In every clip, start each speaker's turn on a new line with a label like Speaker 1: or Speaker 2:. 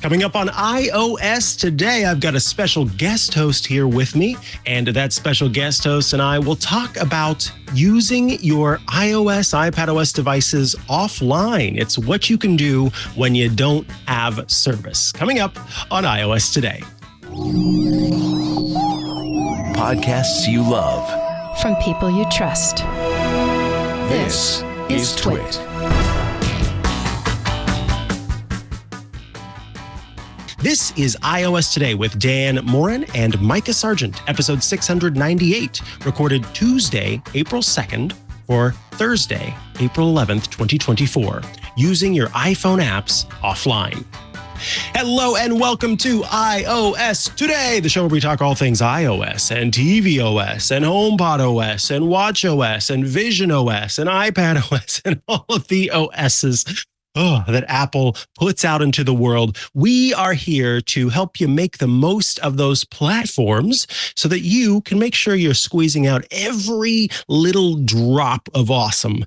Speaker 1: Coming up on iOS today, I've got a special guest host here with me, and that special guest host and I will talk about using your iOS, iPadOS devices offline. It's what you can do when you don't have service. Coming up on iOS today.
Speaker 2: Podcasts you love.
Speaker 3: From people you trust.
Speaker 2: This is TWiT.
Speaker 1: This is iOS Today with Dan Moren and Mikah Sargent, episode 698, recorded Tuesday, April 2nd for Thursday, April 11th, 2024, using your iPhone apps offline. Hello and welcome to iOS Today, the show where we talk all things iOS and tvOS and HomePodOS and watchOS and visionOS and iPadOS and all of the OSs that Apple puts out into the world. We are here to help you make the most of those platforms so that you can make sure you're squeezing out every little drop of awesome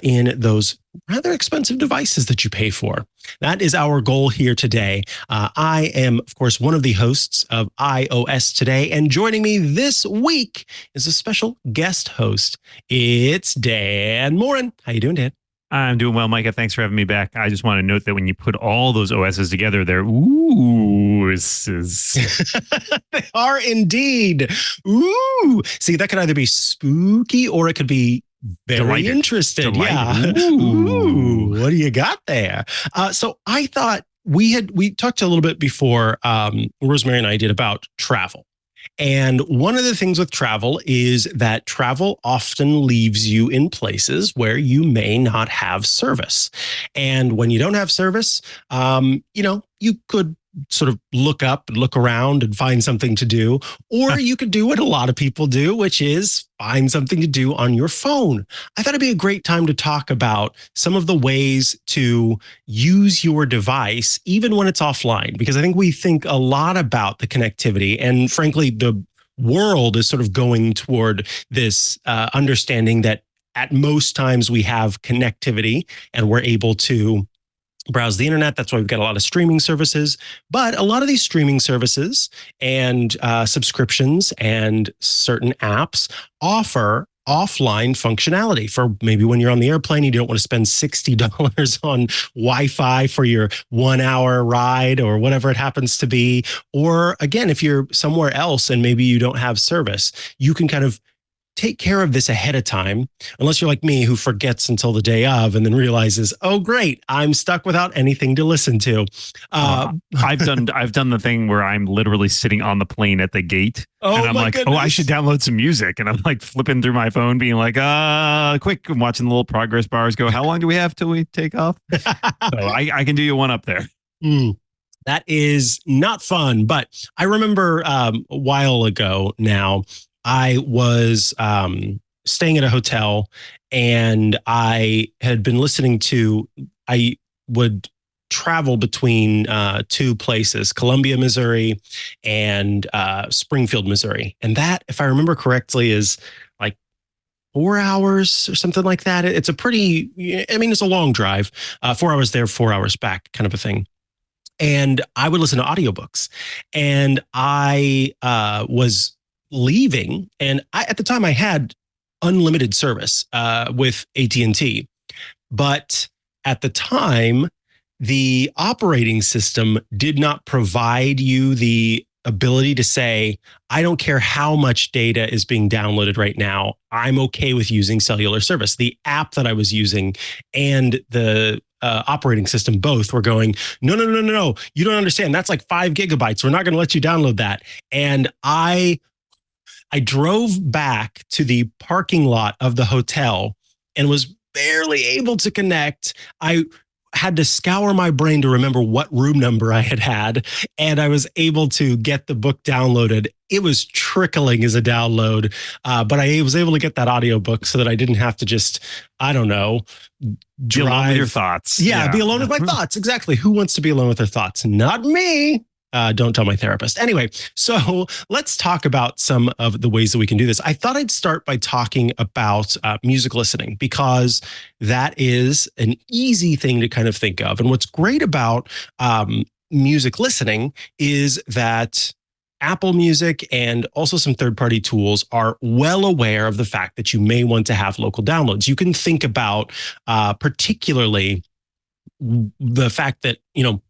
Speaker 1: in those rather expensive devices that you pay for. That is our goal here today. I am, of course, one of the hosts of iOS Today, and joining me this week is a special guest host. It's Dan Moren. How you doing, Dan?
Speaker 4: I'm doing well, Micah. Thanks for having me back. I just want to note that when you put all those OSs together, they're
Speaker 1: They are indeed. Ooh. See, that could either be spooky or it could be very interested. Yeah. Ooh. What do you got there? So I thought we talked a little bit before, Rosemary and I did, about travel. And one of the things with travel is that travel often leaves you in places where you may not have service. And when you don't have service, you could sort of look around and find something to do, or you could do what a lot of people do, which is find something to do on your phone. I thought it'd be a great time to talk about some of the ways to use your device, even when it's offline, because I think we think a lot about the connectivity, and frankly, the world is sort of going toward this understanding that at most times we have connectivity and we're able to browse the internet. That's why we've got a lot of streaming services. But a lot of these streaming services and subscriptions and certain apps offer offline functionality for maybe when you're on the airplane, you don't want to spend $60 on Wi-Fi for your 1 hour ride or whatever it happens to be. Or again, if you're somewhere else and maybe you don't have service, you can kind of take care of this ahead of time, unless you're like me who forgets until the day of and then realizes, oh, great, I'm stuck without anything to listen to.
Speaker 4: I've done the thing where I'm literally sitting on the plane at the gate and I'm like, goodness. I should download some music. And I'm like flipping through my phone being like, quick, I'm watching the little progress bars go. How long do we have till we take off? So I can do you one up there.
Speaker 1: That is not fun. But I remember a while ago now, I was staying at a hotel and I had been I would travel between two places, Columbia, Missouri and Springfield, Missouri. And that, if I remember correctly, is like 4 hours or something like that. It's it's a long drive, 4 hours there, 4 hours back kind of a thing. And I would listen to audiobooks, and I was leaving, and at the time I had unlimited service with AT&T, but at the time the operating system did not provide you the ability to say, I don't care how much data is being downloaded right now, I'm okay with using cellular service. The app that I was using and the operating system both were going, no, you don't understand, that's like 5 gigabytes, we're not going to let you download that. And I drove back to the parking lot of the hotel and was barely able to connect. I had to scour my brain to remember what room number I had, and I was able to get the book downloaded. It was trickling as a download, but I was able to get that audiobook so that I didn't have to just, I don't know,
Speaker 4: be alone with your thoughts.
Speaker 1: Yeah, be alone with my thoughts. Exactly. Who wants to be alone with their thoughts? Not me. Don't tell my therapist. Anyway, so let's talk about some of the ways that we can do this. I thought I'd start by talking about music listening, because that is an easy thing to kind of think of. And what's great about music listening is that Apple Music and also some third-party tools are well aware of the fact that you may want to have local downloads. You can think about particularly the fact that,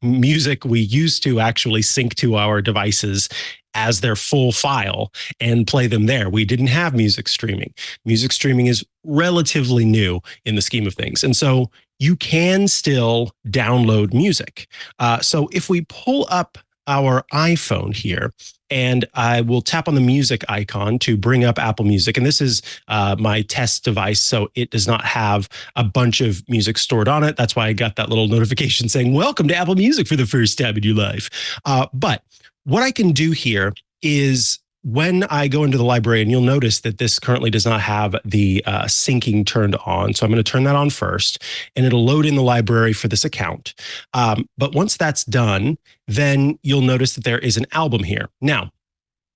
Speaker 1: music we used to actually sync to our devices as their full file and play them there. We didn't have music streaming. Music streaming is relatively new in the scheme of things. And so you can still download music. So if we pull up our iPhone here, and I will tap on the music icon to bring up Apple Music. And this is my test device, so it does not have a bunch of music stored on it. That's why I got that little notification saying, welcome to Apple Music for the first time in your life. But what I can do here is when I go into the library, and you'll notice that this currently does not have the syncing turned on. So I'm going to turn that on first, and it'll load in the library for this account. But once that's done, then you'll notice that there is an album here. Now,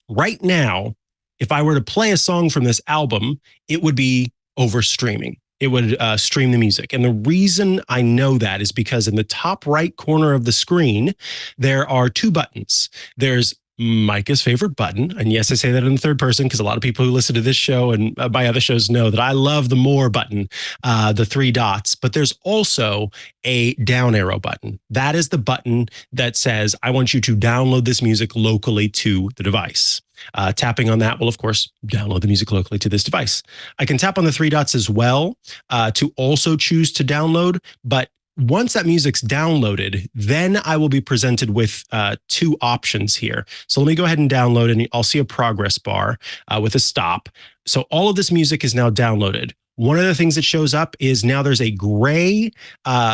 Speaker 1: right now, if I were to play a song from this album, it would be over streaming. It would stream the music. And the reason I know that is because in the top right corner of the screen, there are two buttons. There's Micah's favorite button. And yes, I say that in the third person because a lot of people who listen to this show and my other shows know that I love the more button, the three dots. But there's also a down arrow button. That is the button that says, I want you to download this music locally to the device. Tapping on that will, of course, download the music locally to this device. I can tap on the three dots as well to also choose to download. But once that music's downloaded, then I will be presented with two options here. So let me go ahead and download, and I'll see a progress bar with a stop. So all of this music is now downloaded. One of the things that shows up is now there's a gray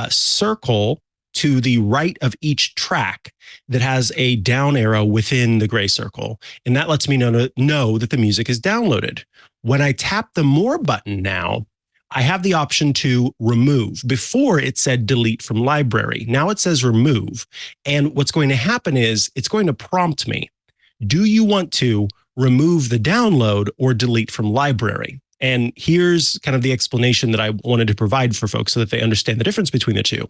Speaker 1: circle to the right of each track that has a down arrow within the gray circle. And that lets me know that the music is downloaded. When I tap the more button now, I have the option to remove. Before it said delete from library. Now it says remove. And what's going to happen is it's going to prompt me. Do you want to remove the download or delete from library? And here's kind of the explanation that I wanted to provide for folks so that they understand the difference between the two.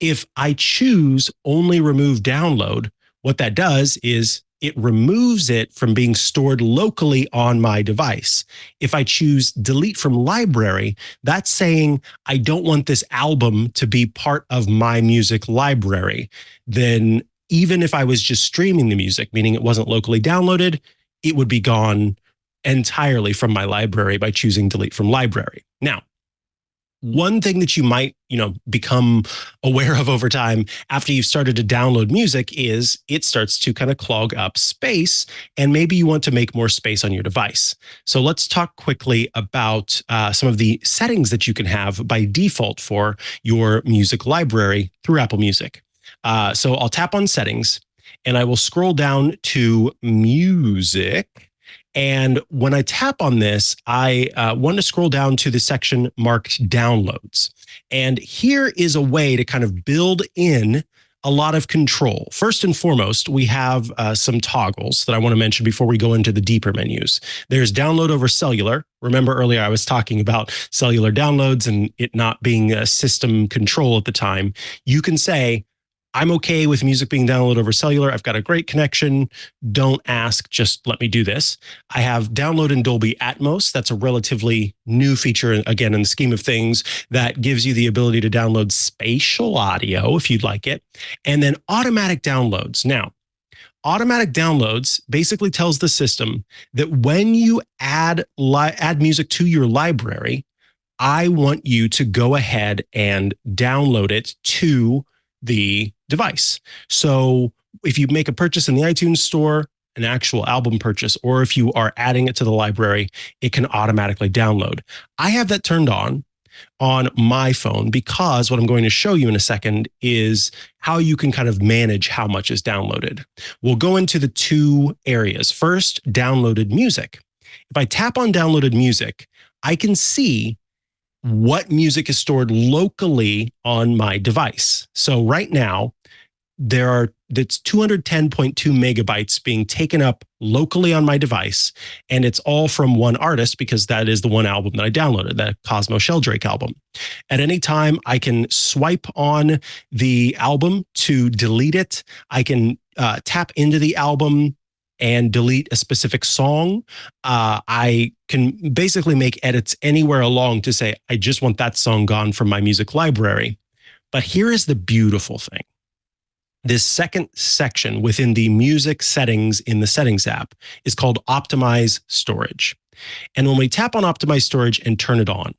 Speaker 1: If I choose only remove download, what that does is it removes it from being stored locally on my device. If I choose delete from library, that's saying I don't want this album to be part of my music library. Then even if I was just streaming the music, meaning it wasn't locally downloaded, it would be gone entirely from my library by choosing delete from library. Now, one thing that you might, become aware of over time after you've started to download music is it starts to kind of clog up space, and maybe you want to make more space on your device. So let's talk quickly about some of the settings that you can have by default for your music library through Apple Music. So I'll tap on settings, and I will scroll down to music. And when I tap on this, I want to scroll down to the section marked downloads. And here is a way to kind of build in a lot of control. First and foremost, we have some toggles that I want to mention before we go into the deeper menus. There's download over cellular. Remember earlier I was talking about cellular downloads and it not being a system control at the time. You can say, I'm okay with music being downloaded over cellular. I've got a great connection. Don't ask, just let me do this. I have download in Dolby Atmos. That's a relatively new feature, again, in the scheme of things, that gives you the ability to download spatial audio if you'd like it. And then automatic downloads. Now, automatic downloads basically tells the system that when you add music to your library, I want you to go ahead and download it to the device. So if you make a purchase in the iTunes store, an actual album purchase, or if you are adding it to the library, it can automatically download. I have that turned on my phone because what I'm going to show you in a second is how you can kind of manage how much is downloaded. We'll go into the two areas. First, downloaded music. If I tap on downloaded music, I can see what music is stored locally on my device. So right now, there are that's 210.2 megabytes being taken up locally on my device. And it's all from one artist because that is the one album that I downloaded, that Cosmo Sheldrake album. At any time, I can swipe on the album to delete it. I can tap into the album and delete a specific song. I can basically make edits anywhere along to say, I just want that song gone from my music library. But here is the beautiful thing. This second section within the music settings in the settings app is called Optimize Storage. And when we tap on Optimize Storage and turn it on,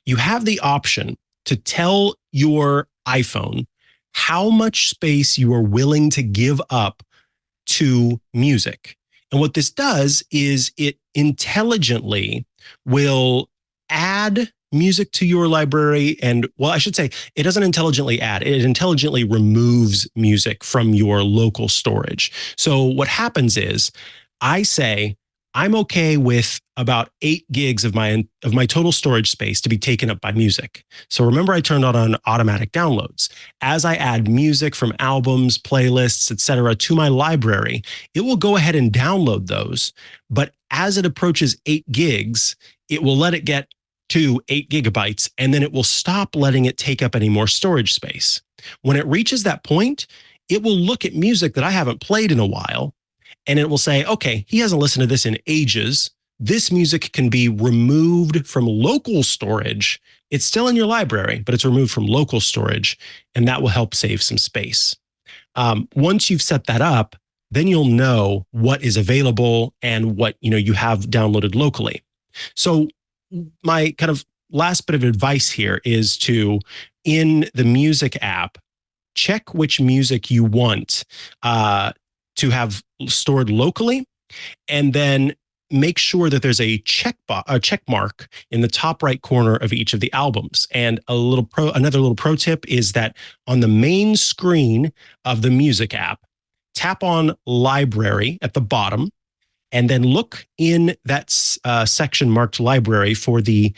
Speaker 1: you have the option to tell your iPhone how much space you are willing to give up to music. And what this does is it intelligently will add music to your library. And well, I should say it doesn't intelligently add, it intelligently removes music from your local storage. So what happens is I say, I'm okay with about 8 gigs of my total storage space to be taken up by music. So remember, I turned on automatic downloads. As I add music from albums, playlists, etc., to my library, it will go ahead and download those. But as it approaches 8 gigs, it will let it get to 8 gigabytes, and then it will stop letting it take up any more storage space. When it reaches that point, it will look at music that I haven't played in a while, and it will say, okay, he hasn't listened to this in ages. This music can be removed from local storage. It's still in your library, but it's removed from local storage, and that will help save some space. Once you've set that up, then you'll know what is available and what you have downloaded locally. So my kind of last bit of advice here is to, in the music app, check which music you want to have stored locally, and then make sure that there's a check mark in the top right corner of each of the albums. And another little pro tip is that on the main screen of the music app, tap on Library at the bottom, and then look in that section marked Library for the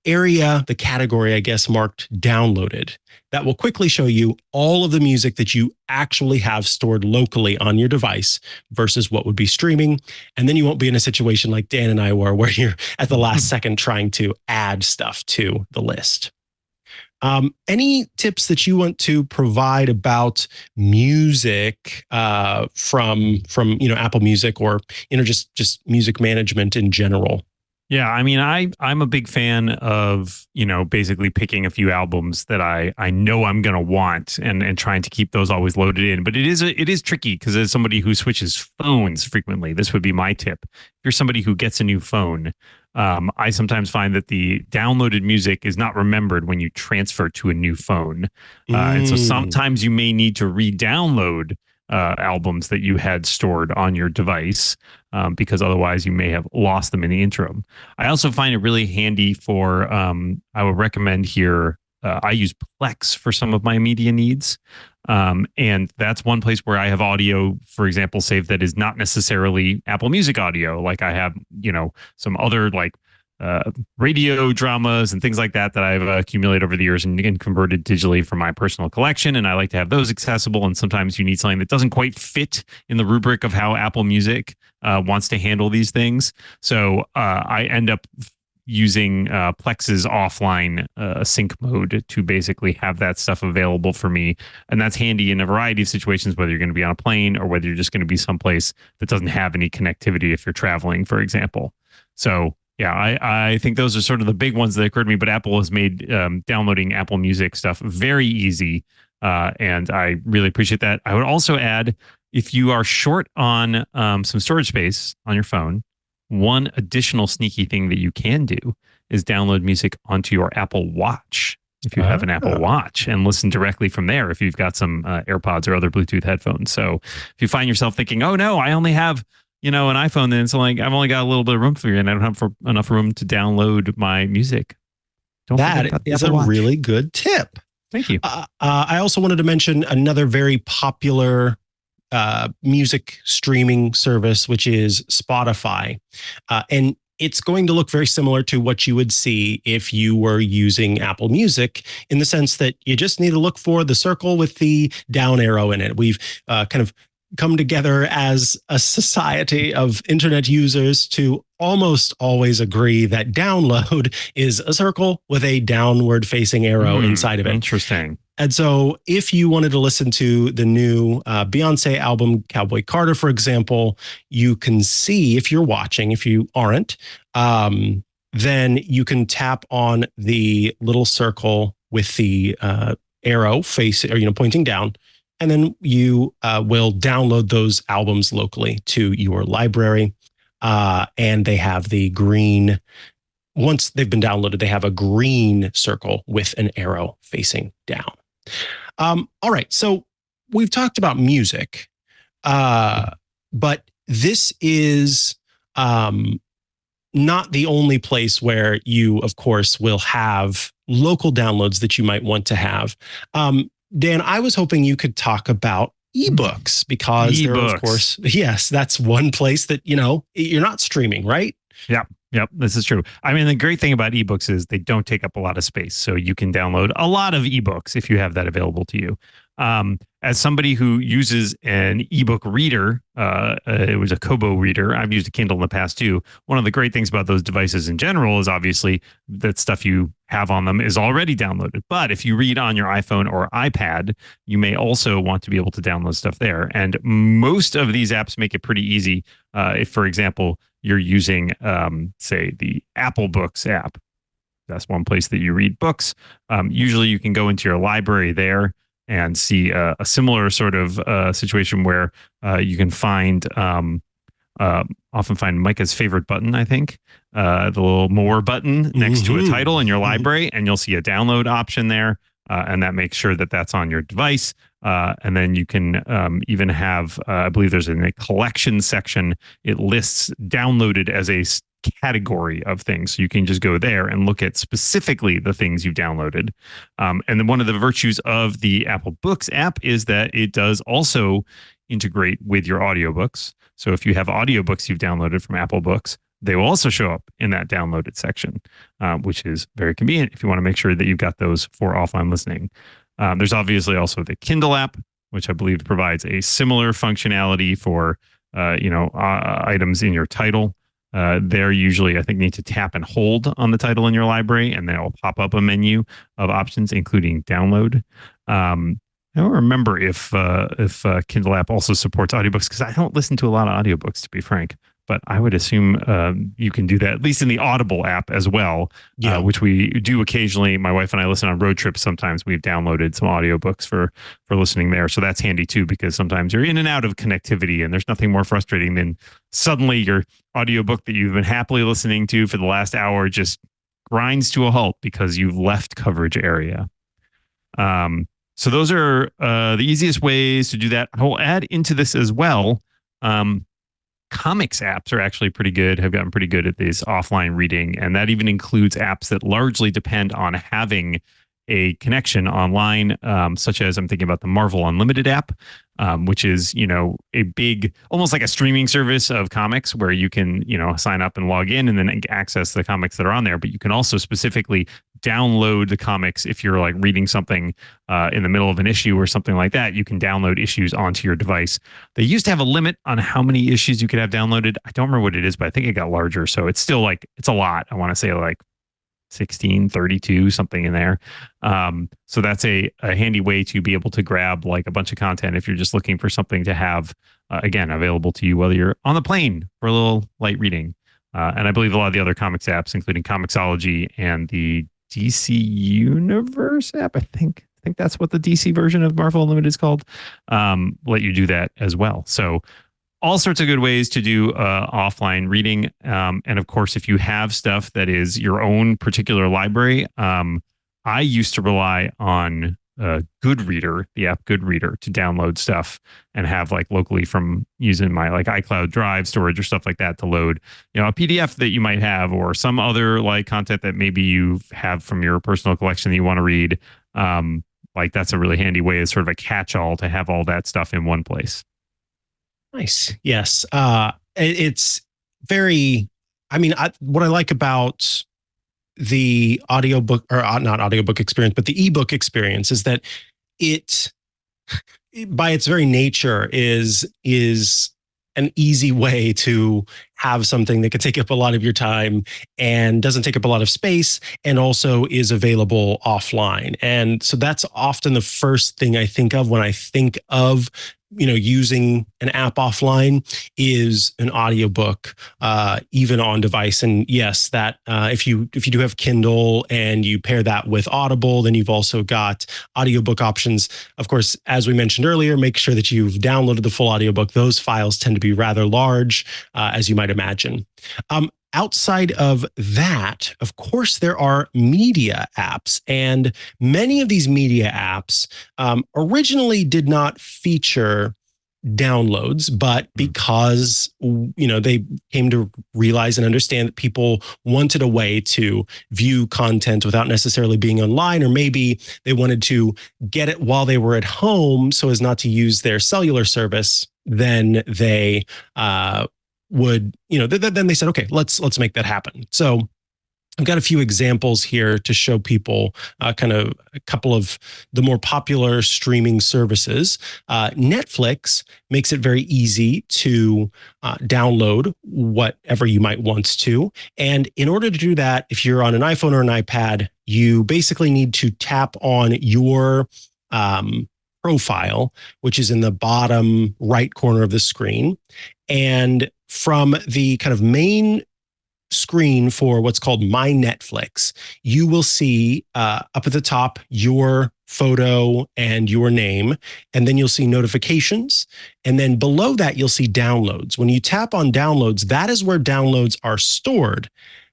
Speaker 1: category, I guess, marked Downloaded. That will quickly show you all of the music that you actually have stored locally on your device versus what would be streaming. And then you won't be in a situation like Dan and I were, where you're at the last second trying to add stuff to the list. Any tips that you want to provide about music from Apple Music, or just music management in general?
Speaker 4: Yeah, I mean, I'm a big fan of, basically picking a few albums that I know I'm going to want and trying to keep those always loaded in. But it is tricky because as somebody who switches phones frequently, this would be my tip. If you're somebody who gets a new phone, I sometimes find that the downloaded music is not remembered when you transfer to a new phone. And so sometimes you may need to re-download albums that you had stored on your device, because otherwise you may have lost them in the interim. I also find it really handy for, I would recommend here, I use Plex for some of my media needs. And that's one place where I have audio, for example, saved that is not necessarily Apple Music audio. Like I have, some other radio dramas and things like that I've accumulated over the years and converted digitally from my personal collection. And I like to have those accessible. And sometimes you need something that doesn't quite fit in the rubric of how Apple Music wants to handle these things. So I end up using Plex's offline sync mode to basically have that stuff available for me. And that's handy in a variety of situations, whether you're going to be on a plane or whether you're just going to be someplace that doesn't have any connectivity if you're traveling, for example. So yeah, I think those are sort of the big ones that occurred to me, but Apple has made downloading Apple Music stuff very easy. And I really appreciate that. I would also add, if you are short on some storage space on your phone, one additional sneaky thing that you can do is download music onto your Apple Watch. If you have an Apple Watch, and listen directly from there if you've got some AirPods or other Bluetooth headphones. So if you find yourself thinking, oh no, I only have an iPhone, then it's like I've only got a little bit of room for you and I don't have enough room to download my music.
Speaker 1: That is a really good tip.
Speaker 4: Thank you.
Speaker 1: I also wanted to mention another very popular music streaming service, which is Spotify. And it's going to look very similar to what you would see if you were using Apple Music, in the sense that you just need to look for the circle with the down arrow in it. We've kind of come together as a society of internet users to almost always agree that download is a circle with a downward facing arrow inside of it.
Speaker 4: Interesting.
Speaker 1: And so if you wanted to listen to the new Beyonce album, Cowboy Carter, for example, you can see, if you're watching, if you aren't, then you can tap on the little circle with the arrow face, or, pointing down. And then you will download those albums locally to your library. And they have the green, once they've been downloaded, they have a green circle with an arrow facing down. All right. So we've talked about music, but this is not the only place where you, of course, will have local downloads that you might want to have. Dan, I was hoping you could talk about ebooks, because there are, of course, yes, that's one place that, you're not streaming, right?
Speaker 4: Yep, this is true. I mean, the great thing about ebooks is they don't take up a lot of space. So you can download a lot of ebooks if you have that available to you. As somebody who uses an ebook reader, it was a Kobo reader. I've used a Kindle in the past too. One of the great things about those devices in general is obviously that stuff you have on them is already downloaded. But if you read on your iPhone or iPad, you may also want to be able to download stuff there. And most of these apps make it pretty easy. If, for example, you're using, say, the Apple Books app, that's one place that you read books. Usually you can go into your library there and see a similar sort of situation where you can find, often find Micah's favorite button, I think, the little more button next to a title in your library, and you'll see a download option there, and that makes sure that that's on your device. And then you can even have, I believe there's a collection section. It lists downloaded as a category of things. So you can just go there and look at specifically the things you've downloaded. And then one of the virtues of the Apple Books app is that it does also integrate with your audiobooks. So if you have audiobooks you've downloaded from Apple Books, they will also show up in that downloaded section, which is very convenient if you want to make sure that you've got those for offline listening. There's obviously also the Kindle app, which I believe provides a similar functionality for items in your title. They're usually, I think, need to tap and hold on the title in your library, and then it'll pop up a menu of options, including download. I don't remember if Kindle app also supports audiobooks, because I don't listen to a lot of audiobooks, to be frank. But I would assume you can do that, at least in the Audible app as well, which we do occasionally. My wife and I listen on road trips. Sometimes we've downloaded some audiobooks for listening there. So that's handy too, because sometimes you're in and out of connectivity, and there's nothing more frustrating than suddenly your audiobook that you've been happily listening to for the last hour just grinds to a halt because you've left coverage area. So those are the easiest ways to do that. I will add into this as well. Comics apps are actually pretty good, have gotten pretty good at this offline reading. And that even includes apps that largely depend on having a connection online, such as I'm thinking about the Marvel Unlimited app, which is, a big, almost like a streaming service of comics where you can, sign up and log in and then access the comics that are on there. But you can also specifically download the comics if you're like reading something in the middle of an issue or something like that. You can download issues onto your device. They used to have a limit on how many issues you could have downloaded. I don't remember what it is, but I think it got larger. So it's still it's a lot. I want to say 16, 32, something in there. So that's a handy way to be able to grab a bunch of content if you're just looking for something to have, again, available to you, whether you're on the plane for a little light reading. And I believe a lot of the other comics apps, including Comixology and the DC Universe app, I think that's what the DC version of Marvel Unlimited is called, let you do that as well. So all sorts of good ways to do offline reading. And of course, if you have stuff that is your own particular library, I used to rely on Goodreader, the app Goodreader, to download stuff and have locally from using my iCloud Drive storage or stuff like that to load, a PDF that you might have or some other content that maybe you have from your personal collection that you want to read. That's a really handy way as sort of a catch-all to have all that stuff in one place.
Speaker 1: Nice. Yes. It's very I mean, what I like about the audiobook, or not audiobook experience, but the ebook experience, is that it by its very nature is an easy way to have something that could take up a lot of your time and doesn't take up a lot of space, and also is available offline. And so that's often the first thing I think of when I think of, using an app offline, is an audiobook, even on device. And yes, that if you do have Kindle and you pair that with Audible, then you've also got audiobook options. Of course, as we mentioned earlier, make sure that you've downloaded the full audiobook. Those files tend to be rather large, as you might imagine. Outside of that, of course, there are media apps, and many of these media apps originally did not feature downloads, but because they came to realize and understand that people wanted a way to view content without necessarily being online, or maybe they wanted to get it while they were at home so as not to use their cellular service, then they then they said, okay, let's make that happen. So I've got a few examples here to show people kind of a couple of the more popular streaming services. Netflix makes it very easy to download whatever you might want to. And in order to do that, if you're on an iPhone or an iPad, you basically need to tap on your profile, which is in the bottom right corner of the screen. And from the kind of main screen for what's called My Netflix, you will see up at the top your photo and your name, and then you'll see notifications. And then below that, you'll see downloads. When you tap on downloads, that is where downloads are stored.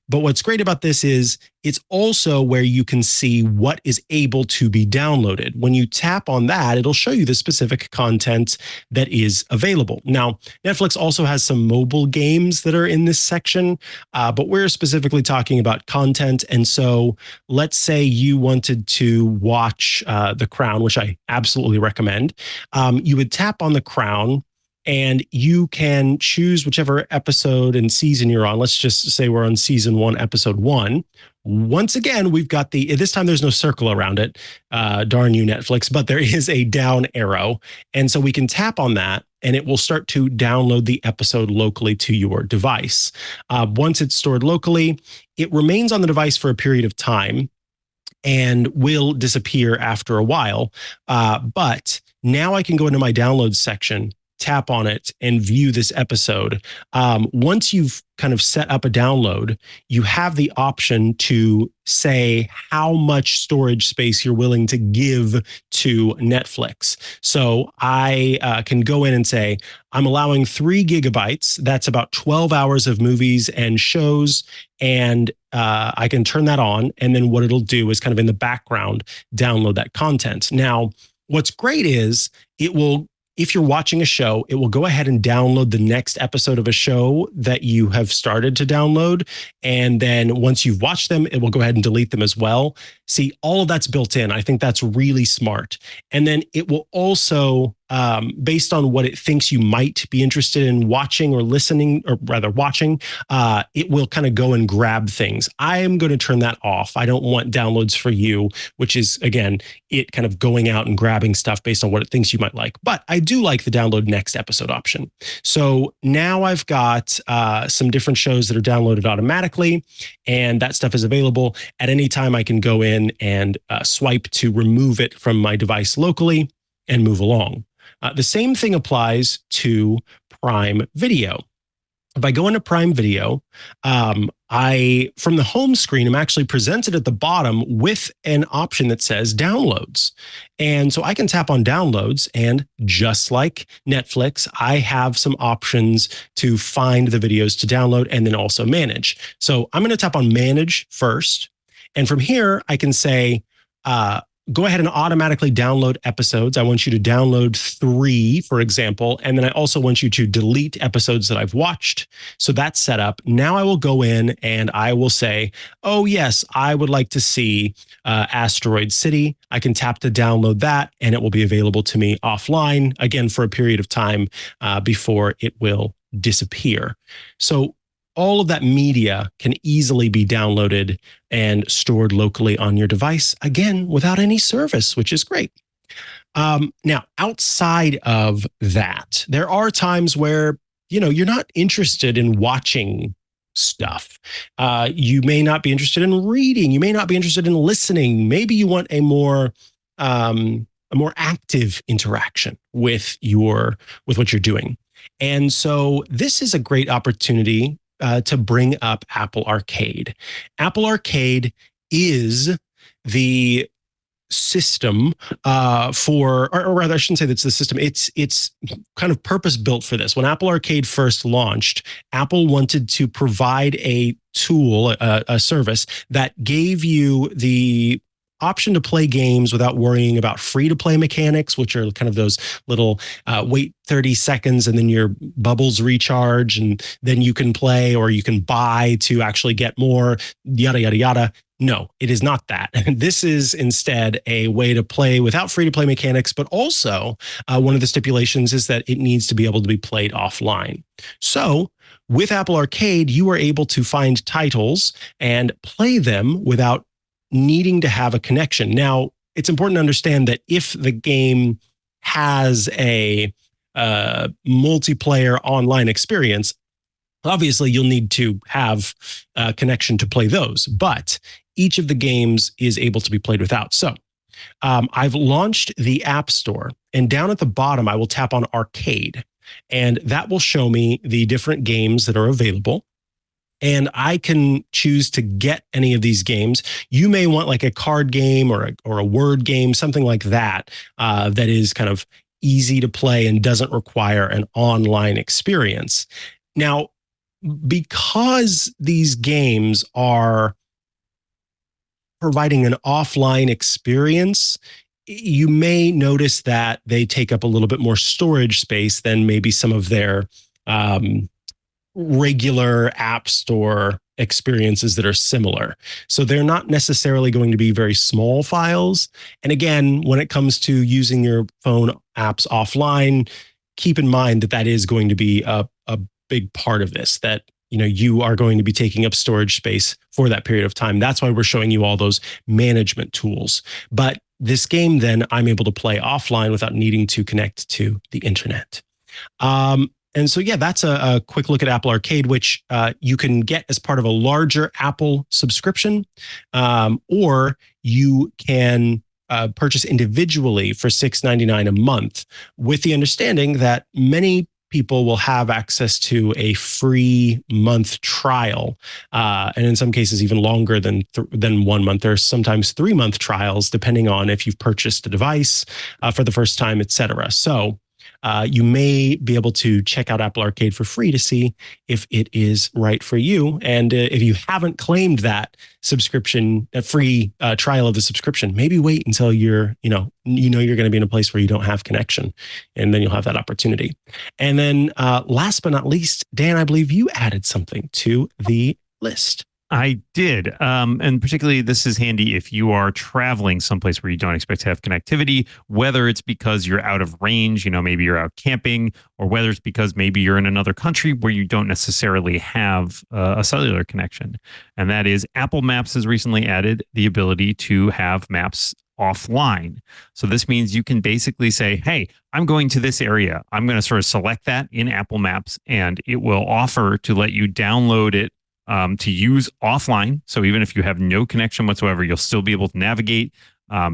Speaker 1: But what's great about this is it's also where you can see what is able to be downloaded. When you tap on that, it'll show you the specific content that is available. Now, Netflix also has some mobile games that are in this section, but we're specifically talking about content. And so let's say you wanted to watch The Crown, which I absolutely recommend. You would tap on The Crown, and you can choose whichever episode and season you're on. Let's just say we're on season 1, episode 1. Once again, we've got this time there's no circle around it. Darn you, Netflix, but there is a down arrow. And so we can tap on that, and it will start to download the episode locally to your device. Once it's stored locally, it remains on the device for a period of time and will disappear after a while. But now I can go into my downloads section, tap on it, and view this episode. Once you've kind of set up a download, you have the option to say how much storage space you're willing to give to Netflix. So I can go in and say, I'm allowing 3 gigabytes. That's about 12 hours of movies and shows. And I can turn that on. And then what it'll do is kind of in the background, download that content. Now, what's great is if you're watching a show, it will go ahead and download the next episode of a show that you have started to download. And then once you've watched them, it will go ahead and delete them as well. See, all of that's built in. I think that's really smart. And then it will also, based on what it thinks you might be interested in watching or listening, or rather watching, it will kind of go and grab things. I am going to turn that off. I don't want downloads for you, which is, again, it kind of going out and grabbing stuff based on what it thinks you might like. But I do like the download next episode option. So now I've got some different shows that are downloaded automatically, and that stuff is available. At any time, I can go in and swipe to remove it from my device locally and move along. The same thing applies to Prime Video. If I go into Prime Video, from the home screen, I'm actually presented at the bottom with an option that says downloads. And so I can tap on downloads, and just like Netflix, I have some options to find the videos to download and then also manage. So I'm going to tap on manage first. And from here, I can say, go ahead and automatically download episodes. I want you to download 3, for example. And then I also want you to delete episodes that I've watched. So that's set up. Now I will go in and I will say, oh, yes, I would like to see Asteroid City. I can tap to download that, and it will be available to me offline, again, for a period of time before it will disappear. So all of that media can easily be downloaded and stored locally on your device, again, without any service, which is great. Now, outside of that, there are times where, you're not interested in watching stuff. You may not be interested in reading. You may not be interested in listening. Maybe you want a more active interaction with what you're doing. And so this is a great opportunity to bring up Apple Arcade. Apple Arcade is the system or rather, I shouldn't say that's the system. It's kind of purpose built for this. When Apple Arcade first launched, Apple wanted to provide a tool, a service that gave you the option to play games without worrying about free-to-play mechanics, which are kind of those little wait 30 seconds and then your bubbles recharge and then you can play, or you can buy to actually get more, yada, yada, yada. No, it is not that. This is instead a way to play without free-to-play mechanics, but also one of the stipulations is that it needs to be able to be played offline. So with Apple Arcade, you are able to find titles and play them without needing to have a connection. Now, it's important to understand that if the game has a multiplayer online experience, obviously you'll need to have a connection to play those, but each of the games is able to be played without. So I've launched the App Store, and down at the bottom, I will tap on Arcade, and that will show me the different games that are available. And I can choose to get any of these games. You may want like a card game or a word game, something like that, that is kind of easy to play and doesn't require an online experience. Now, because these games are providing an offline experience, you may notice that they take up a little bit more storage space than maybe some of their regular App Store experiences that are similar. So they're not necessarily going to be very small files. And again, when it comes to using your phone apps offline, keep in mind that that is going to be a big part of this, that you are going to be taking up storage space for that period of time. That's why we're showing you all those management tools. But this game, then, I'm able to play offline without needing to connect to the internet. And so, yeah, that's a quick look at Apple Arcade, which you can get as part of a larger Apple subscription, or you can purchase individually for $6.99 a month, with the understanding that many people will have access to a free month trial, and in some cases even longer than 1 month. There's sometimes 3-month trials, depending on if you've purchased a device for the first time, etc. So you may be able to check out Apple Arcade for free to see if it is right for you. And if you haven't claimed that subscription, a free trial of the subscription, maybe wait until you're going to be in a place where you don't have connection, and then you'll have that opportunity. And then last but not least, Dan, I believe you added something to the list.
Speaker 4: I did. And particularly, this is handy if you are traveling someplace where you don't expect to have connectivity, whether it's because you're out of range, maybe you're out camping, or whether it's because maybe you're in another country where you don't necessarily have a cellular connection. And that is, Apple Maps has recently added the ability to have maps offline. So this means you can basically say, hey, I'm going to this area. I'm going to sort of select that in Apple Maps, and it will offer to let you download it to use offline. So even if you have no connection whatsoever, you'll still be able to navigate,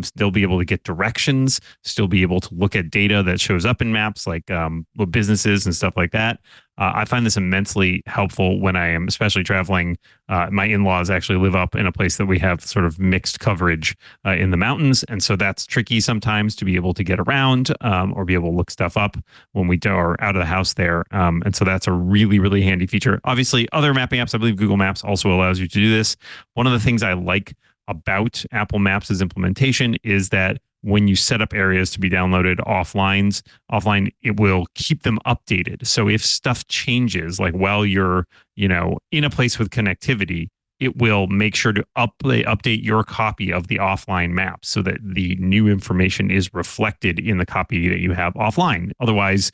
Speaker 4: still be able to get directions, still be able to look at data that shows up in maps, like what businesses and stuff like that. I find this immensely helpful when I am especially traveling. My in-laws actually live up in a place that we have sort of mixed coverage in the mountains. And so that's tricky sometimes to be able to get around or be able to look stuff up when we are out of the house there. And so that's a really, really handy feature. Obviously, other mapping apps, I believe Google Maps also allows you to do this. One of the things I like about Apple Maps' implementation is that when you set up areas to be downloaded offline, it will keep them updated. So if stuff changes, like while you're, in a place with connectivity, it will make sure to update your copy of the offline map so that the new information is reflected in the copy that you have offline. Otherwise,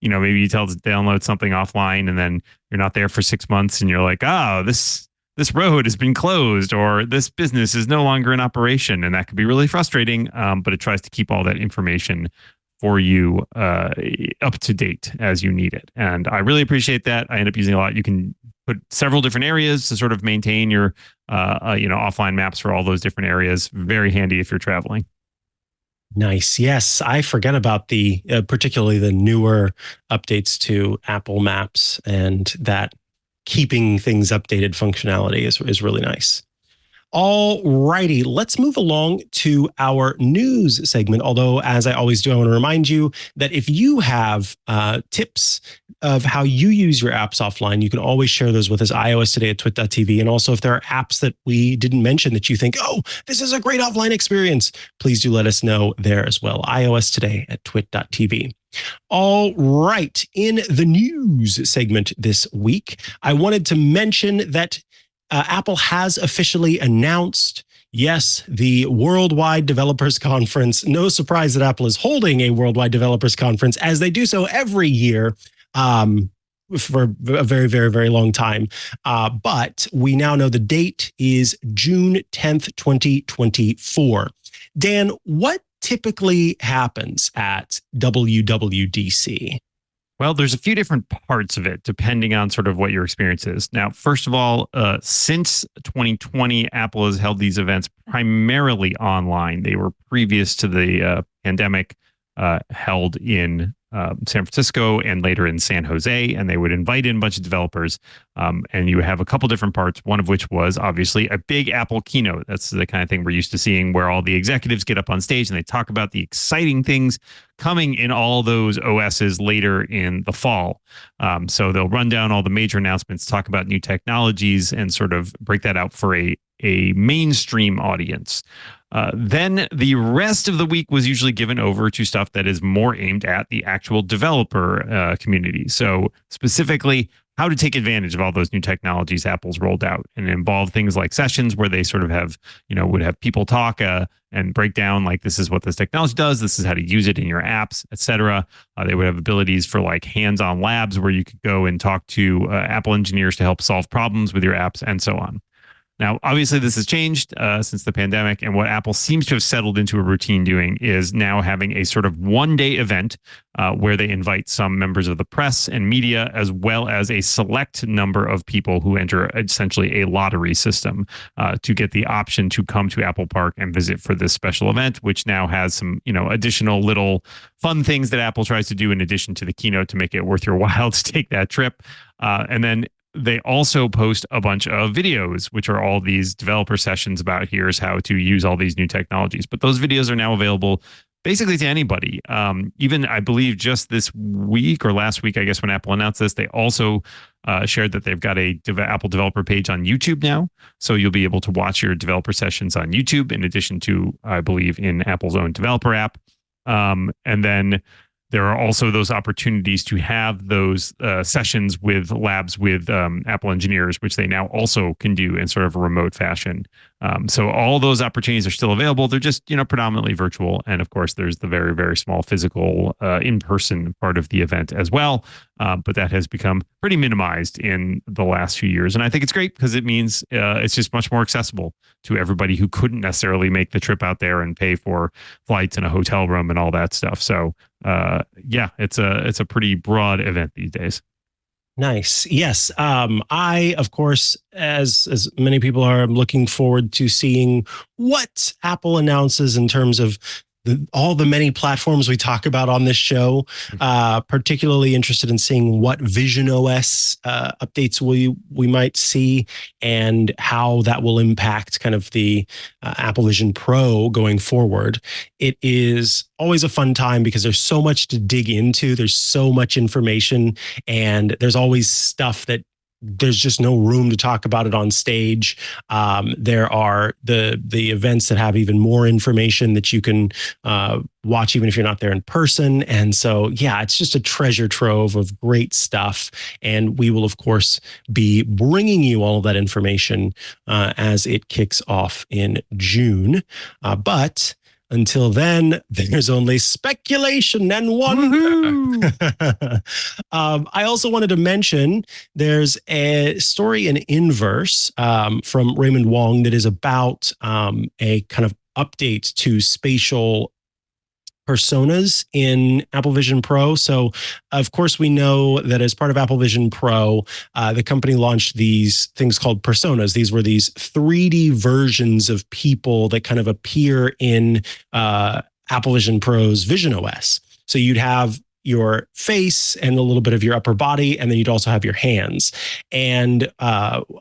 Speaker 4: maybe you tell it to download something offline and then you're not there for 6 months and you're like, oh, this road has been closed or this business is no longer in operation. And that could be really frustrating. But it tries to keep all that information for you up to date as you need it. And I really appreciate that. I end up using a lot. You can put several different areas to sort of maintain your offline maps for all those different areas. Very handy if you're traveling.
Speaker 1: Nice. Yes, I forget about the particularly the newer updates to Apple Maps, and that keeping things updated functionality is really nice. All righty, let's move along to our news segment. Although, as I always do, I want to remind you that if you have tips of how you use your apps offline, you can always share those with us, iOS Today at twit.tv. And also, if there are apps that we didn't mention that you think, oh, this is a great offline experience, please do let us know there as well. iOS Today at twit.tv. All right, in the news segment this week, I wanted to mention that Apple has officially announced, yes, the Worldwide Developers Conference. No surprise that Apple is holding a Worldwide Developers Conference, as they do so every year for a very, very, very long time. But we now know the date is June 10th, 2024. Dan, what typically happens at WWDC?
Speaker 4: Well, there's a few different parts of it, depending on sort of what your experience is. Now, first of all, since 2020, Apple has held these events primarily online. They were previous to the pandemic, held in San Francisco and later in San Jose, and they would invite in a bunch of developers. And you have a couple different parts, one of which was obviously a big Apple keynote. That's the kind of thing we're used to seeing, where all the executives get up on stage and they talk about the exciting things coming in all those OSs later in the fall. So they'll run down all the major announcements, talk about new technologies, and sort of break that out for a mainstream audience. Then the rest of the week was usually given over to stuff that is more aimed at the actual developer community. So specifically, how to take advantage of all those new technologies Apple's rolled out, and involve things like sessions where they sort of have, would have people talk and break down, like, this is what this technology does, this is how to use it in your apps, etc. They would have abilities for like hands-on labs where you could go and talk to Apple engineers to help solve problems with your apps and so on. Now, obviously, this has changed since the pandemic, and what Apple seems to have settled into a routine doing is now having a sort of one-day event where they invite some members of the press and media, as well as a select number of people who enter essentially a lottery system to get the option to come to Apple Park and visit for this special event, which now has some, additional little fun things that Apple tries to do in addition to the keynote to make it worth your while to take that trip. And then they also post a bunch of videos, which are all these developer sessions about here's how to use all these new technologies. But those videos are now available basically to anybody. Even, I believe, just this week or last week, I guess, when Apple announced this, they also shared that they've got a Apple developer page on YouTube now. So you'll be able to watch your developer sessions on YouTube, in addition to, I believe, in Apple's own developer app. And then there are also those opportunities to have those sessions with labs with Apple engineers, which they now also can do in sort of a remote fashion. So all those opportunities are still available. They're just, predominantly virtual. And of course, there's the very, very small physical in-person part of the event as well. But that has become pretty minimized in the last few years. And I think it's great because it means it's just much more accessible to everybody who couldn't necessarily make the trip out there and pay for flights and a hotel room and all that stuff. So yeah, it's a pretty broad event these days.
Speaker 1: Nice. Yes. I, of course, as many people are, I'm looking forward to seeing what Apple announces in terms of all the many platforms we talk about on this show. Particularly interested in seeing what Vision OS updates we might see, and how that will impact kind of the Apple Vision Pro going forward. It is always a fun time because there's so much to dig into. There's so much information, and there's always stuff that there's just no room to talk about it on stage. There are the events that have even more information that you can watch even if you're not there in person. And so, yeah, it's just a treasure trove of great stuff. And we will, of course, be bringing you all of that information as it kicks off in June. But Until then, there's only speculation and wonder. I also wanted to mention there's a story in Inverse from Raymond Wong that is about a kind of update to spatial personas in Apple Vision Pro. So, of course, we know that as part of Apple Vision Pro, the company launched these things called personas. These were these 3D versions of people that kind of appear in Apple Vision Pro's Vision OS. So you'd have your face and a little bit of your upper body, and then you'd also have your hands. And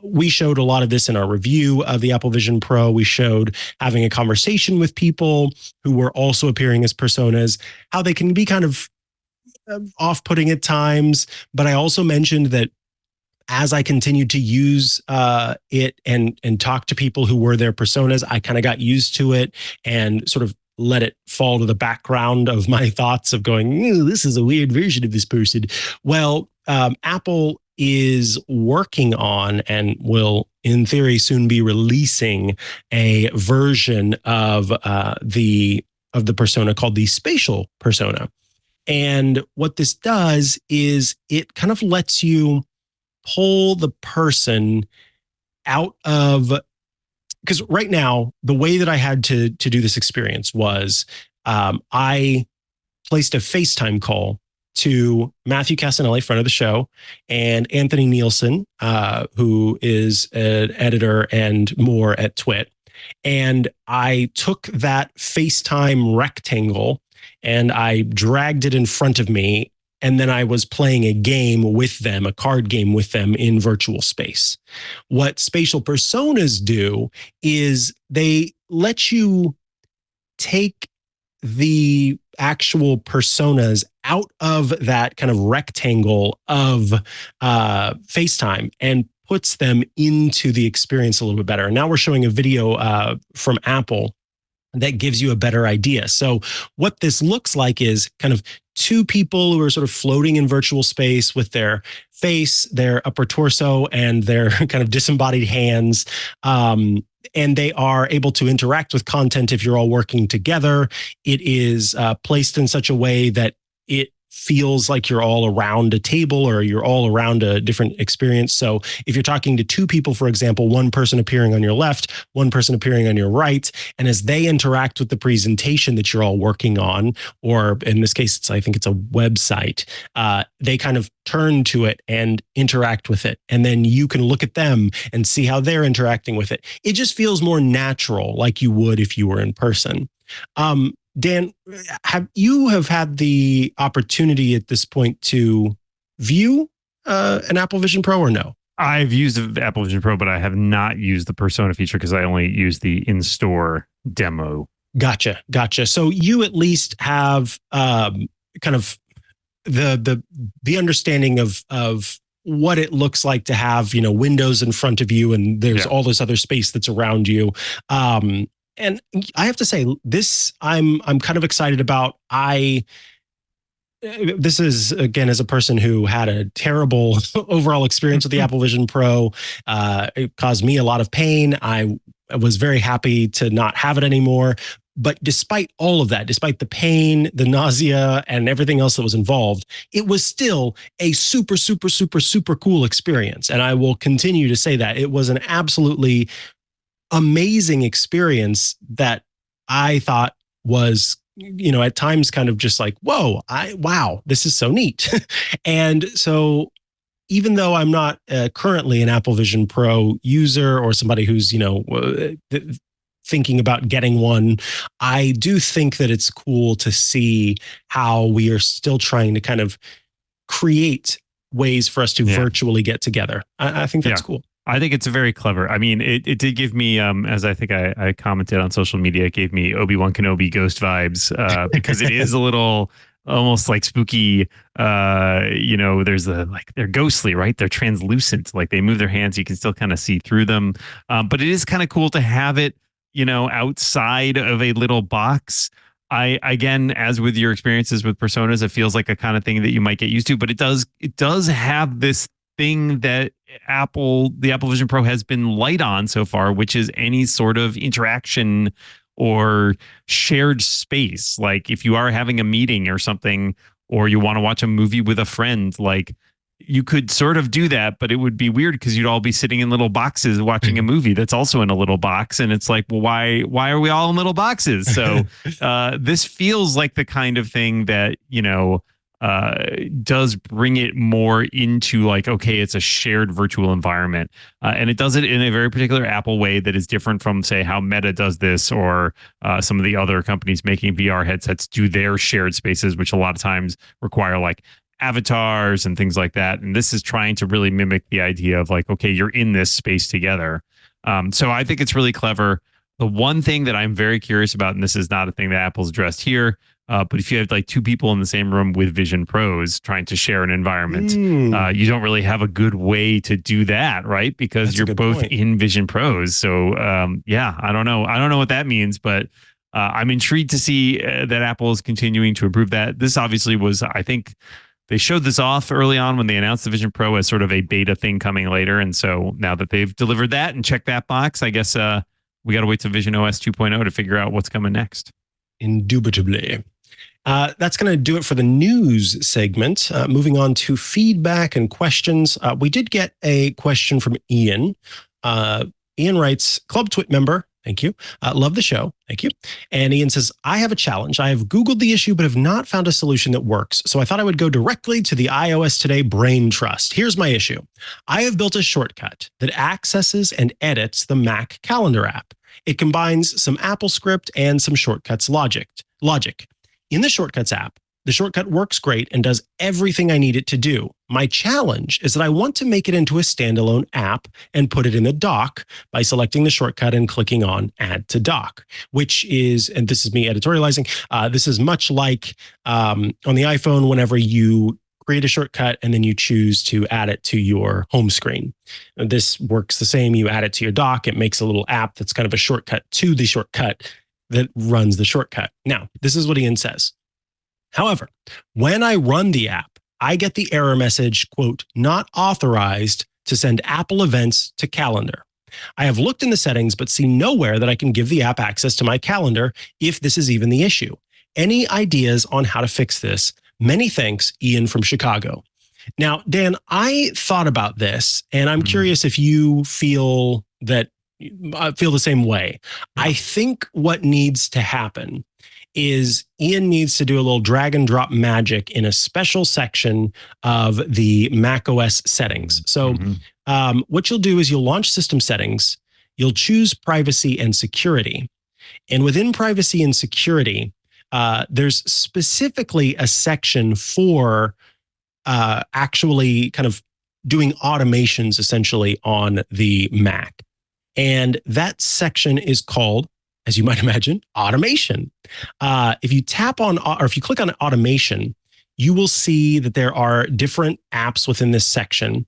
Speaker 1: we showed a lot of this in our review of the Apple Vision Pro. We showed having a conversation with people who were also appearing as personas, how they can be kind of off-putting at times. But I also mentioned that as I continued to use it and talk to people who were their personas, I kind of got used to it and sort of let it fall to the background of my thoughts of going, this is a weird version of this person. Well, Apple is working on and will, in theory, soon be releasing a version of the persona called the spatial persona. And what this does is it kind of lets you pull the person out of, because right now, the way that I had to do this experience was I placed a FaceTime call to Matthew Casanelli, friend of the show, and Anthony Nielsen, who is an editor and more at TWiT. And I took that FaceTime rectangle and I dragged it in front of me. And then I was playing a game with them, a card game with them in virtual space. What spatial personas do is they let you take the actual personas out of that kind of rectangle of FaceTime and puts them into the experience a little bit better. And now we're showing a video from Apple that gives you a better idea. So what this looks like is kind of two people who are sort of floating in virtual space with their face, their upper torso, and their kind of disembodied hands. And they are able to interact with content if you're all working together. It is placed in such a way that it feels like you're all around a table or you're all around a different experience. So if you're talking to two people, for example, one person appearing on your left, one person appearing on your right, and as they interact with the presentation that you're all working on, or in this case, I think it's a website, they kind of turn to it and interact with it. And then you can look at them and see how they're interacting with it. It just feels more natural, like you would if you were in person. Dan, have had the opportunity at this point to view an Apple Vision Pro or no?
Speaker 4: I've used the Apple Vision Pro, but I have not used the persona feature because I only use the in-store demo.
Speaker 1: Gotcha. So you at least have kind of the understanding of what it looks like to have, windows in front of you and there's all this other space that's around you. And I have to say, this I'm kind of excited about. This is, again, as a person who had a terrible overall experience with the Apple Vision Pro. It caused me a lot of pain. I was very happy to not have it anymore. But despite all of that, despite the pain, the nausea, and everything else that was involved, it was still a super, super, super, super cool experience. And I will continue to say that. It was an absolutely amazing experience that I thought was, at times kind of just like, whoa, wow, this is so neat. And so even though I'm not currently an Apple Vision Pro user or somebody who's, thinking about getting one, I do think that it's cool to see how we are still trying to kind of create ways for us to virtually get together. I think that's cool.
Speaker 4: I think it's very clever. I mean, it did give me, as I think I commented on social media, it gave me Obi-Wan Kenobi ghost vibes because it is a little almost like spooky. There's they're ghostly, right? They're translucent, like they move their hands. You can still kind of see through them. But it is kind of cool to have it, outside of a little box. Again, as with your experiences with personas, it feels like a kind of thing that you might get used to, but it does have this thing that the Apple Vision Pro has been light on so far, which is any sort of interaction or shared space. Like if you are having a meeting or something, or you want to watch a movie with a friend, like you could sort of do that, but it would be weird because you'd all be sitting in little boxes watching a movie that's also in a little box. And it's like, well, why are we all in little boxes? So this feels like the kind of thing that, does bring it more into like, okay, it's a shared virtual environment. And it does it in a very particular Apple way that is different from, say, how Meta does this, or some of the other companies making VR headsets do their shared spaces, which a lot of times require like avatars and things like that. And this is trying to really mimic the idea of like, okay, you're in this space together. So I think it's really clever. The one thing that I'm very curious about, and this is not a thing that Apple's addressed here, but if you have like two people in the same room with Vision Pros trying to share an environment, you don't really have a good way to do that, right? Because
Speaker 1: That's
Speaker 4: you're both in Vision Pros. So I don't know. I don't know what that means, but I'm intrigued to see that Apple is continuing to improve that. This obviously was, I think, they showed this off early on when they announced the Vision Pro as sort of a beta thing coming later. And so now that they've delivered that and checked that box, I guess we got to wait to Vision OS 2.0 to figure out what's coming next.
Speaker 1: Indubitably. That's going to do it for the news segment. Moving on to feedback and questions. We did get a question from Ian. Ian writes, Club Twit member. Thank you. Love the show. Thank you. And Ian says, I have a challenge. I have Googled the issue, but have not found a solution that works. So I thought I would go directly to the iOS Today brain trust. Here's my issue. I have built a shortcut that accesses and edits the Mac calendar app. It combines some Apple script and some shortcuts logic. In the Shortcuts app, the shortcut works great and does everything I need it to do. My challenge is that I want to make it into a standalone app and put it in the dock by selecting the shortcut and clicking on Add to Dock, which is, and this is me editorializing, this is much like on the iPhone whenever you create a shortcut and then you choose to add it to your home screen. This works the same. You add it to your dock. It makes a little app that's kind of a shortcut to the shortcut that runs the shortcut. Now, this is what Ian says. However, when I run the app, I get the error message, quote, not authorized to send Apple events to calendar. I have looked in the settings, but see nowhere that I can give the app access to my calendar if this is even the issue. Any ideas on how to fix this? Many thanks, Ian from Chicago. Now, Dan, I thought about this, and I'm curious if you feel the same way. I think what needs to happen is Ian needs to do a little drag and drop magic in a special section of the macOS settings. So what you'll do is you'll launch system settings, you'll choose privacy and security. And within privacy and security, there's specifically a section for actually kind of doing automations essentially on the Mac. And that section is called, as you might imagine, automation. If you tap on, or if you click on automation, you will see that there are different apps within this section.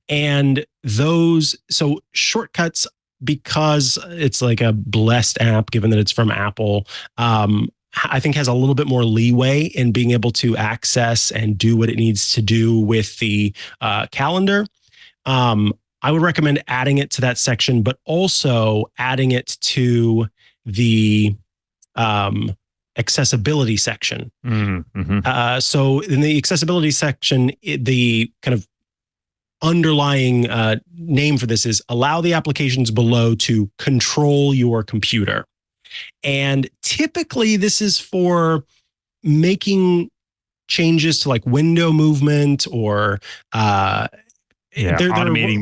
Speaker 1: And those, so shortcuts, because it's like a blessed app, given that it's from Apple, I think has a little bit more leeway in being able to access and do what it needs to do with the calendar. I would recommend adding it to that section, but also adding it to the accessibility section. So in the accessibility section, the kind of underlying name for this is allow the applications below to control your computer. And typically this is for making changes to like window movement or
Speaker 4: automating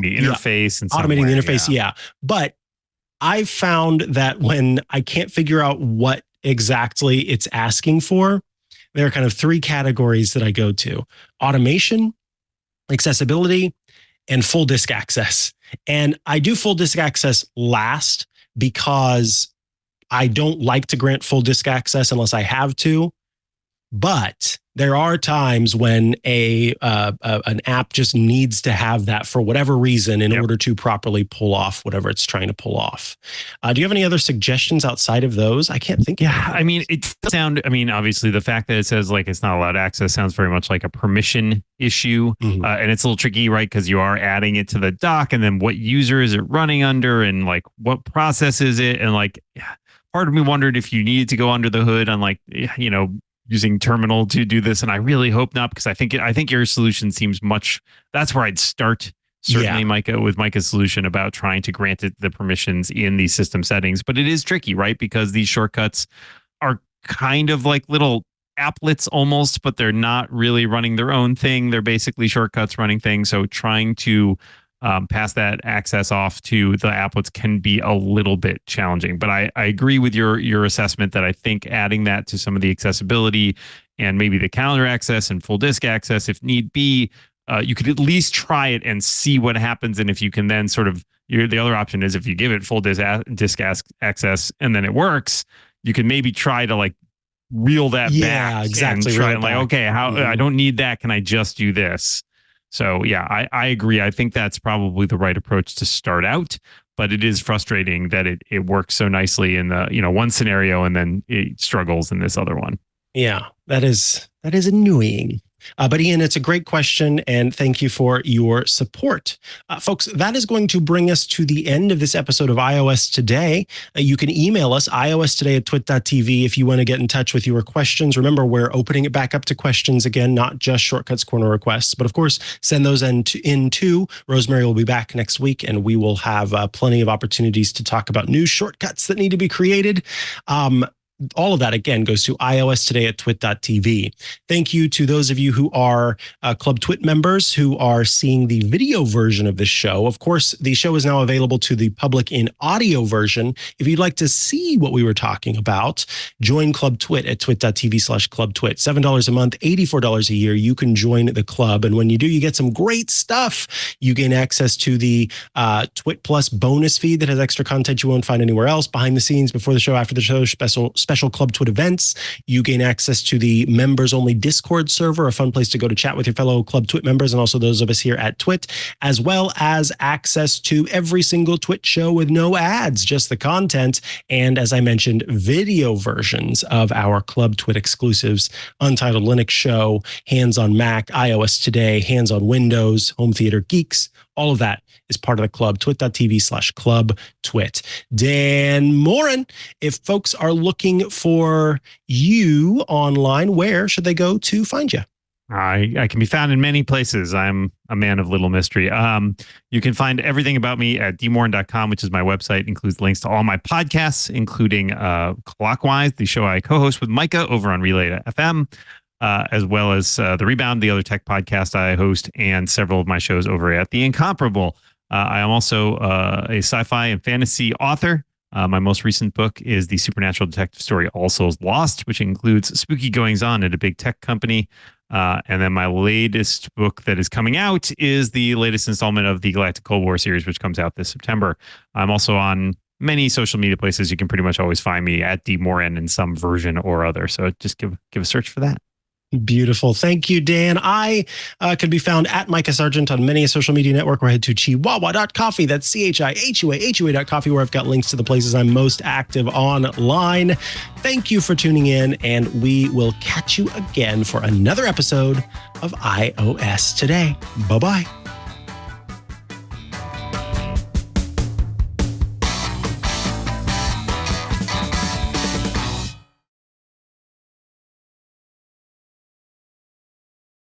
Speaker 4: the interface and
Speaker 1: automating the interface. Yeah. But I've found that when I can't figure out what exactly it's asking for, there are kind of three categories that I go to: automation, accessibility, and full disk access. And I do full disk access last because I don't like to grant full disk access unless I have to. But there are times when an app just needs to have that for whatever reason in order to properly pull off whatever it's trying to pull off. Do you have any other suggestions outside of those? I can't think.
Speaker 4: I mean, it does sound, obviously the fact that it says like it's not allowed access sounds very much like a permission issue. And it's a little tricky, right? Because you are adding it to the dock, and then what user is it running under, and like what process is it? And like, part of me wondered if you needed to go under the hood on like, you know, using terminal to do this. And I really hope not, because I think your solution seems that's where I'd start. Certainly, Mikah, with Mikah's solution about trying to grant it the permissions in these system settings. But it is tricky, right? Because these shortcuts are kind of like little applets almost, but they're not really running their own thing. They're basically shortcuts running things. So trying to pass that access off to the applets can be a little bit challenging. But I agree with your assessment that I think adding that to some of the accessibility and maybe the calendar access and full disk access, if need be, you could at least try it and see what happens. And if you can then sort of, the other option is if you give it full disk access and then it works, you can maybe try to like reel that back.
Speaker 1: Yeah, exactly.
Speaker 4: And try and like, okay, I don't need that. Can I just do this? So yeah, I agree. I think that's probably the right approach to start out, but it is frustrating that it works so nicely in the, you know, one scenario and then it struggles in this other one.
Speaker 1: Yeah, that is annoying. But Ian, it's a great question, and thank you for your support. Folks, that is going to bring us to the end of this episode of iOS Today. You can email us, iostoday@twit.tv, if you want to get in touch with your questions. Remember, we're opening it back up to questions again, not just Shortcuts Corner requests, but of course, send those in too. Rosemary will be back next week, and we will have plenty of opportunities to talk about new shortcuts that need to be created. All of that, again, goes to iostoday@twit.tv. Thank you to those of you who are Club Twit members who are seeing the video version of this show. Of course, the show is now available to the public in audio version. If you'd like to see what we were talking about, join Club Twit at twit.tv/clubtwit. $7 a month, $84 a year. You can join the club. And when you do, you get some great stuff. You gain access to the Twit Plus bonus feed that has extra content you won't find anywhere else, behind the scenes, before the show, after the show, special Club Twit events. You gain access to the members-only Discord server, a fun place to go to chat with your fellow Club Twit members and also those of us here at Twit, as well as access to every single Twit show with no ads, just the content. And as I mentioned, video versions of our Club Twit exclusives, Untitled Linux Show, Hands on Mac, iOS Today, Hands on Windows, Home Theater Geeks. All of that is part of the club, twit.tv/clubtwit. Dan Moren, if folks are looking for you online, where should they go to find you?
Speaker 4: I can be found in many places. I'm a man of little mystery. You can find everything about me at dmoren.com, which is my website. It includes links to all my podcasts, including Clockwise, the show I co-host with Mikah over on Relay.fm. As well as The Rebound, the other tech podcast I host, and several of my shows over at The Incomparable. I am also a sci-fi and fantasy author. My most recent book is the supernatural detective story All Souls Lost, which includes spooky goings-on at a big tech company. And then my latest book that is coming out is the latest installment of the Galactic Cold War series, which comes out this September. I'm also on many social media places. You can pretty much always find me at DMoren in some version or other. So just give a search for that.
Speaker 1: Beautiful. Thank you, Dan. I can be found at Mikah Sargent on many a social media network, or head to chihuahua.coffee. That's CHIHUA.coffee, where I've got links to the places I'm most active online. Thank you for tuning in, and we will catch you again for another episode of iOS Today. Bye-bye.